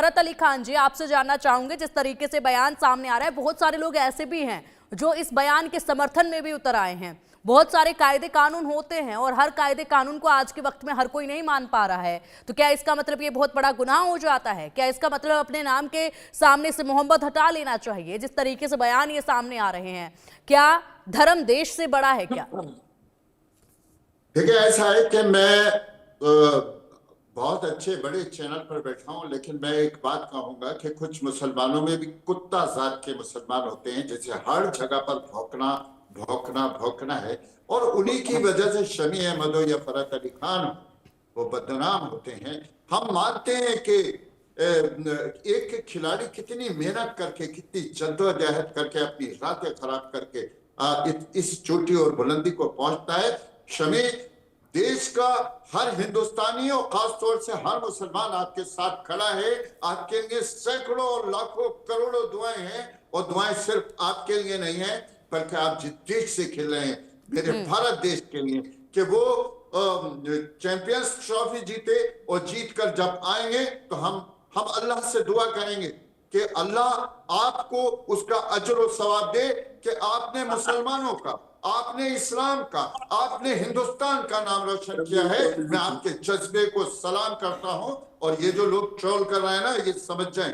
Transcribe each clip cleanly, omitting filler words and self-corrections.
फरत अली खान जी, आपसे जानना चाहूंगे, जिस तरीके से बयान सामने आ रहा है, बहुत सारे लोग ऐसे भी हैं जो इस बयान के समर्थन में भी उतर आए हैं। बहुत सारे कायदे कानून होते हैं और हर कायदे कानून को आज के वक्त में हर कोई नहीं मान पा रहा है, तो क्या इसका मतलब ये बहुत बड़ा गुनाह हो जाता है? क्या इसका मतलब अपने नाम के सामने से मोहम्मद हटा लेना चाहिए? जिस तरीके से बयान ये सामने आ रहे हैं, क्या धर्म देश से बड़ा है क्या? देखिए, ऐसा है कि मैं बहुत अच्छे बड़े चैनल पर बैठा हूं, लेकिन मैं एक बात कहूंगा कि कुछ मुसलमानों में भी कुत्ता जात के मुसलमान होते हैं, जैसे हर जगह पर भौंकना भौंकना भौंकना है, और उन्हीं की वजह से शमी अहमद हो या फरत अली खान वो बदनाम होते हैं। हम मानते हैं कि एक खिलाड़ी कितनी मेहनत करके, कितनी जद्दोजहद करके, अपनी रातें खराब करके इस चोटी और बुलंदी को पहुंचता है। शमी, देश का हर हिंदुस्तानी और खासतौर से हर मुसलमान आपके साथ खड़ा है। आपके लिए सैकड़ों और लाखों करोड़ों दुआएं हैं, और दुआएं सिर्फ आपके लिए नहीं है, बल्कि आप जिस देश से खेल रहे हैं, मेरे भारत देश के लिए, कि वो चैंपियंस ट्रॉफी जीते, और जीत कर जब आएंगे तो हम अल्लाह से दुआ करेंगे कि अल्लाह आपको उसका अजर और सवाब दे कि आपने मुसलमानों का, आपने इस्लाम का, आपने हिंदुस्तान का नाम रोशन किया है। मैं आपके जज्बे को सलाम करता हूं, और ये जो लोग ट्रोल कर रहे हैं ना, ये समझ जाएं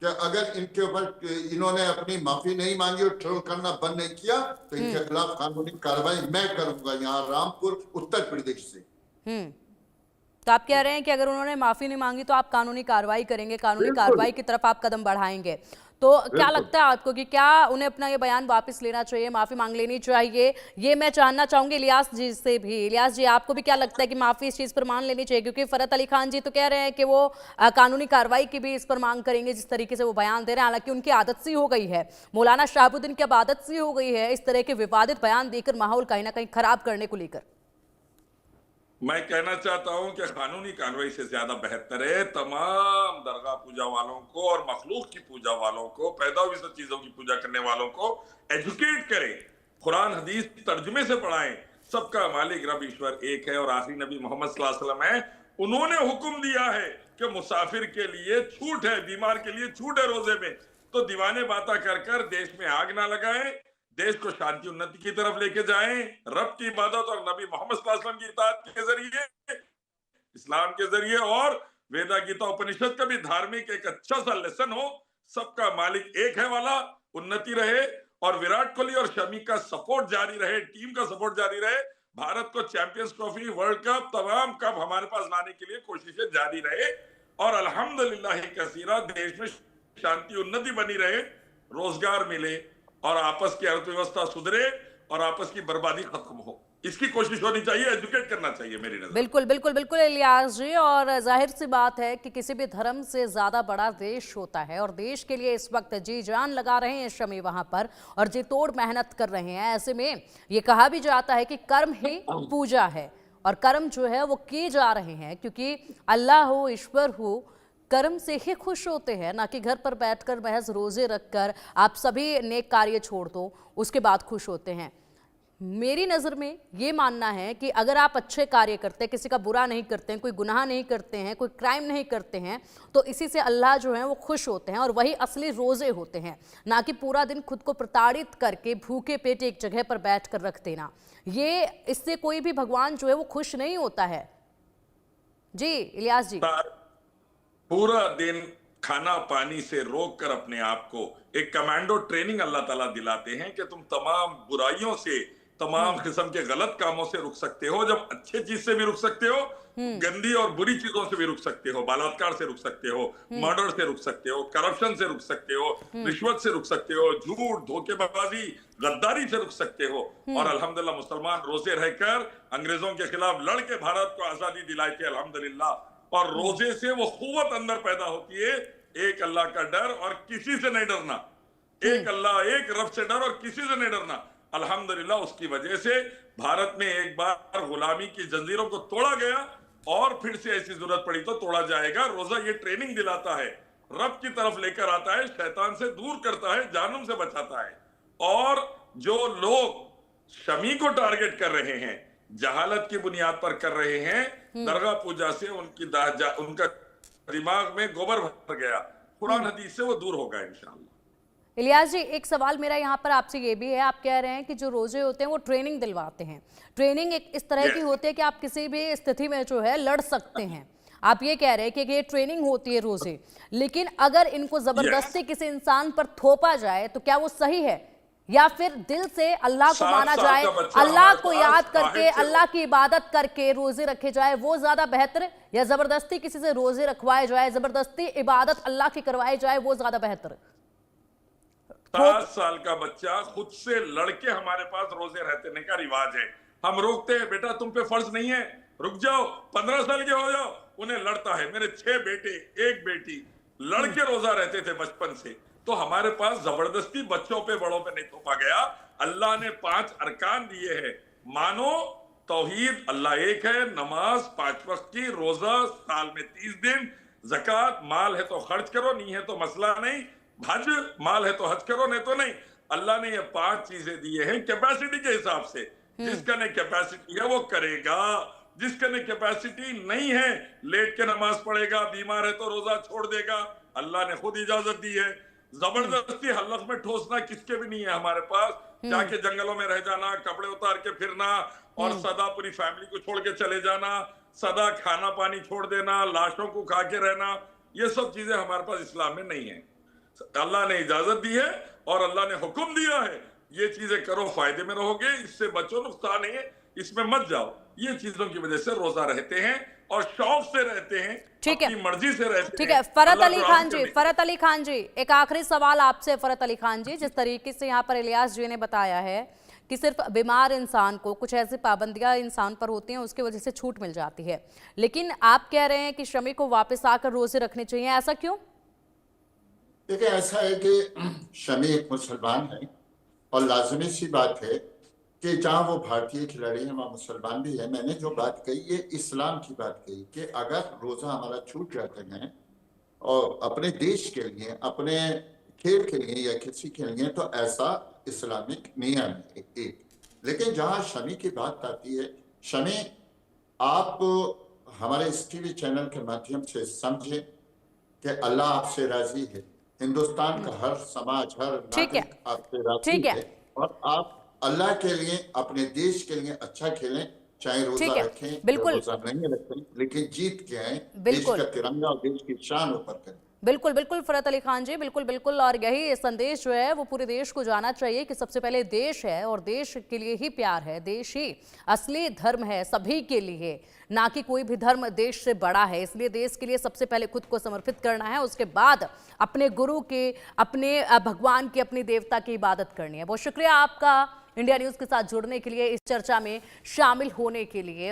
कि अगर इनके ऊपर इन्होंने अपनी माफी नहीं मांगी और ट्रोल करना बंद नहीं किया, तो इनके खिलाफ कानूनी कार्रवाई मैं करूंगा, यहाँ रामपुर उत्तर प्रदेश से। तो आप कह रहे हैं कि अगर उन्होंने माफी नहीं मांगी तो आप कानूनी कार्रवाई करेंगे, कानूनी कार्रवाई की तरफ आप कदम बढ़ाएंगे। तो क्या लगता है आपको कि क्या उन्हें अपना ये बयान वापस लेना चाहिए, माफी मांग लेनी चाहिए? ये मैं जानना चाहूंगी इलियास जी से भी। इलियास जी, आपको भी क्या लगता है कि माफी इस चीज पर मान लेनी चाहिए? क्योंकि फरत अली खान जी तो कह रहे हैं कि वो कानूनी कार्रवाई की भी इस पर मांग करेंगे, जिस तरीके से वो बयान दे रहे हैं। हालांकि उनकी आदत सी हो गई है, मौलाना शहाबुद्दीन की अब आदत सी हो गई है इस तरह के विवादित बयान देकर माहौल कहीं ना कहीं खराब करने को लेकर। मैं कहना चाहता हूं कि कानूनी कार्रवाई से ज्यादा बेहतर है तमाम दरगाह पूजा वालों को और मखलूक की पूजा वालों को, पैदा हुई सब चीजों की पूजा करने वालों को एजुकेट करें, कुरान हदीस तर्जुमे से पढ़ाएं। सबका मालिक रब ईश्वर एक है और आखिरी नबी मोहम्मद सल्लल्लाहु अलैहि वसल्लम है। उन्होंने हुक्म दिया है कि मुसाफिर के लिए छूट है, बीमार के लिए छूट है रोजे में। तो दीवाने बाता कर कर देश में आग ना लगाएं, देश को शांति उन्नति की तरफ लेके जाएं, रब की इबादत और नबी मोहम्मद सल्लल्लाहु अलैहि वसल्लम की इताअत के जरिए, इस्लाम के जरिए, और वेदा गीता उपनिषद का भी धार्मिक एक अच्छा सा लेसन हो। सबका मालिक एक है वाला उन्नति रहे, और विराट कोहली और शमी का सपोर्ट जारी रहे, टीम का सपोर्ट जारी रहे। भारत को चैंपियंस ट्रॉफी, वर्ल्ड कप, तमाम कप हमारे पास लाने के लिए कोशिशें जारी रहे, और अल्हम्दुलिल्लाह कसीरा देश में शांति उन्नति बनी रहे, रोजगार मिले, और आपस की अर्थव्यवस्था सुधरे, और आपस की बर्बादी खत्म हो। इसकी कोशिश होनी चाहिए, एजुकेट करना चाहिए मेरी नजर। बिल्कुल बिल्कुल बिल्कुल इलियास जी, और जाहिर सी बात है कि किसी भी धर्म से ज्यादा बड़ा देश होता है, और देश के लिए इस वक्त जी जान लगा रहे हैं शमी वहां पर, और जी तोड़ मेहनत कर रहे हैं। ऐसे में ये कहा भी जाता है कि कर्म ही पूजा है, और कर्म जो है वो किए जा रहे हैं, क्योंकि अल्लाह हो, ईश्वर हो, कर्म से ही खुश होते हैं, ना कि घर पर बैठकर महज रोजे रखकर आप सभी नेक कार्य छोड़ दो उसके बाद खुश होते हैं। मेरी नज़र में ये मानना है कि अगर आप अच्छे कार्य करते हैं, किसी का बुरा नहीं करते हैं, कोई गुनाह नहीं करते हैं, कोई क्राइम नहीं करते हैं, तो इसी से अल्लाह जो है वो खुश होते हैं, और वही असली रोज़े होते हैं, ना कि पूरा दिन खुद को प्रताड़ित करके भूखे पेट एक जगह पर बैठ कर रख देना। ये इससे कोई भी भगवान जो है वो खुश नहीं होता है। जी इलियास जी, पूरा दिन खाना पानी से रोक कर अपने आप को एक कमांडो ट्रेनिंग अल्लाह ताला दिलाते हैं कि तुम तमाम बुराइयों से, तमाम किस्म के गलत कामों से रुक सकते हो। जब अच्छे चीज से भी रुक सकते हो, गंदी और बुरी चीजों से भी रुक सकते हो, बलात्कार से रुक सकते हो, मर्डर से रुक सकते हो, करप्शन से रुक सकते हो, रिश्वत से रुक सकते हो, झूठ, धोखेबाजी, गद्दारी से रुक सकते हो। और अल्हम्दुलिल्लाह मुसलमान रोजे रहकर अंग्रेजों के खिलाफ लड़ के भारत को आजादी दिलाई थी, अल्हम्दुलिल्लाह। और रोजे से वो कुव्वत अंदर पैदा होती है, एक अल्लाह का डर और किसी से नहीं डरना, एक अल्लाह, एक रब से डर और किसी से नहीं डरना। अल्हम्दुलिल्लाह उसकी वजह से भारत में एक बार गुलामी की जंजीरों को तोड़ा गया, और फिर से ऐसी जरूरत पड़ी तो तोड़ा जाएगा। रोजा ये ट्रेनिंग दिलाता है, रब की तरफ लेकर आता है, शैतान से दूर करता है, जहन्नुम से बचाता है। और जो लोग शमी को टारगेट कर रहे हैं, जहालत की बुनियाद पर कर रहे हैं, दरगाह पूजा से उनका दिमाग में गोबर भर गया, कुरान हदीस से वो दूर होगा इंशाअल्लाह। इलियास जी, एक सवाल मेरा यहाँ पर आपसे ये भी है, आप कह रहे हैं कि जो रोजे होते हैं वो ट्रेनिंग दिलवाते हैं। ट्रेनिंग एक इस तरह की होती है कि आप किसी भी स्थिति में जो है लड़ सकते हैं। आप ये कह रहे हैं कि ये ट्रेनिंग होती है रोजे, लेकिन अगर इनको जबरदस्ती किसी इंसान पर थोपा जाए तो क्या वो सही है, या फिर दिल से अल्लाह को 7 माना साल जाए, का बच्चा अल्लाह हमारे को पास याद करके, बाहर से अल्लाह की इबादत करके रोजे रखे जाए, वो ज्यादा बेहतर है, या जबरदस्ती किसी से रोजे रखवाए जाए, जबरदस्ती इबादत अल्लाह की करवाई जाए, वो ज्यादा बेहतर है? 7 साल का बच्चा खुद से लड़के हमारे पास रोजे रहने का रिवाज है, हम रोकते हैं, बेटा तुम पे फर्ज नहीं है, रुक जाओ, 15 साल के हो जाओ। उन्हें लड़ता है। मेरे 6 बेटे 1 बेटी लड़के रोजा रहते थे बचपन से। तो हमारे पास जबरदस्ती बच्चों पे बड़ों पे नहीं थोपा गया। अल्लाह ने 5 अरकान दिए हैं, मानो तौहीद, अल्लाह एक है, नमाज 5 वक्त की, रोजा साल में 30 दिन, ज़कात, माल है तो खर्च करो, नहीं है तो मसला नहीं, हज, माल है तो हज करो, नहीं तो नहीं। अल्लाह ने ये 5 चीजें दिए हैं कैपेसिटी के हिसाब से। जिसका ने कैपेसिटी है वो करेगा, जिसका ने कैपेसिटी नहीं है लेट के नमाज पढ़ेगा, बीमार है तो रोजा छोड़ देगा। अल्लाह ने खुद इजाजत दी है। जबरदस्ती हलक में ठोसना किसके भी नहीं है हमारे पास। जाके जंगलों में रह जाना, कपड़े उतार के फिरना और सदा पूरी फैमिली को छोड़ के चले जाना, सदा खाना पानी छोड़ देना, लाशों को खा के रहना, ये सब चीजें हमारे पास इस्लाम में नहीं है। अल्लाह ने इजाजत दी है और अल्लाह ने हुक्म दिया है, ये चीजें करो, फायदे में रहोगे, इससे बचो, नुकसान है, इसमें मत जाओ। ये चीजों की वजह से रोजा रहते हैं और शौक से रहते हैं, ठीक है, अपनी मर्जी से रहते हैं। ठीक है। फरत अल्लाह अली को खान राजी जी, करने के फरत अली खान जी, एक आखिरी सवाल आपसे। फरत अली खान जी, जिस तरीके से यहाँ पर इलियास जी ने बताया है कि सिर्फ बीमार इंसान को कुछ ऐसी पाबंदियां इंसान पर होती हैं, उसकी वजह से छूट मिल जाती है, लेकिन आप कह रहे हैं कि श्रमिक को वापस आकर रोजे रखने चाहिए, ऐसा क्यों? देखिए, ऐसा है कि शमी एक मुसलमान है और लाजमी सी बात है कि जहाँ वो भारतीय खिलाड़ी है वहाँ मुसलमान भी है। मैंने जो बात कही ये इस्लाम की बात कही कि अगर रोजा हमारा छूट जाते हैं और अपने देश के लिए, अपने खेल के लिए या किसी के लिए, तो ऐसा इस्लामिक नियम है एक। लेकिन जहाँ शमी की बात आती है, शमी आप हमारे इस टीवी चैनल के माध्यम से समझें कि अल्लाह आपसे राजी है, हिंदुस्तान का हर समाज, हर नागरिक आपसे राजी है, और आप अल्लाह के लिए, अपने देश के लिए अच्छा खेलें, चाहे रोजा रखें या रोजा नहीं रखें, लेकिन जीत के आए, देश का तिरंगा और देश की शान ऊपर करें। बिल्कुल बिल्कुल फरत अली खान जी, बिल्कुल बिल्कुल। और यही संदेश जो है वो पूरे देश को जाना चाहिए कि सबसे पहले देश है और देश के लिए ही प्यार है, देश ही असली धर्म है सभी के लिए, ना कि कोई भी धर्म देश से बड़ा है। इसलिए देश के लिए सबसे पहले खुद को समर्पित करना है, उसके बाद अपने गुरु के, अपने भगवान की, अपनी देवता की इबादत करनी है। बहुत शुक्रिया आपका इंडिया न्यूज़ के साथ जुड़ने के लिए, इस चर्चा में शामिल होने के लिए।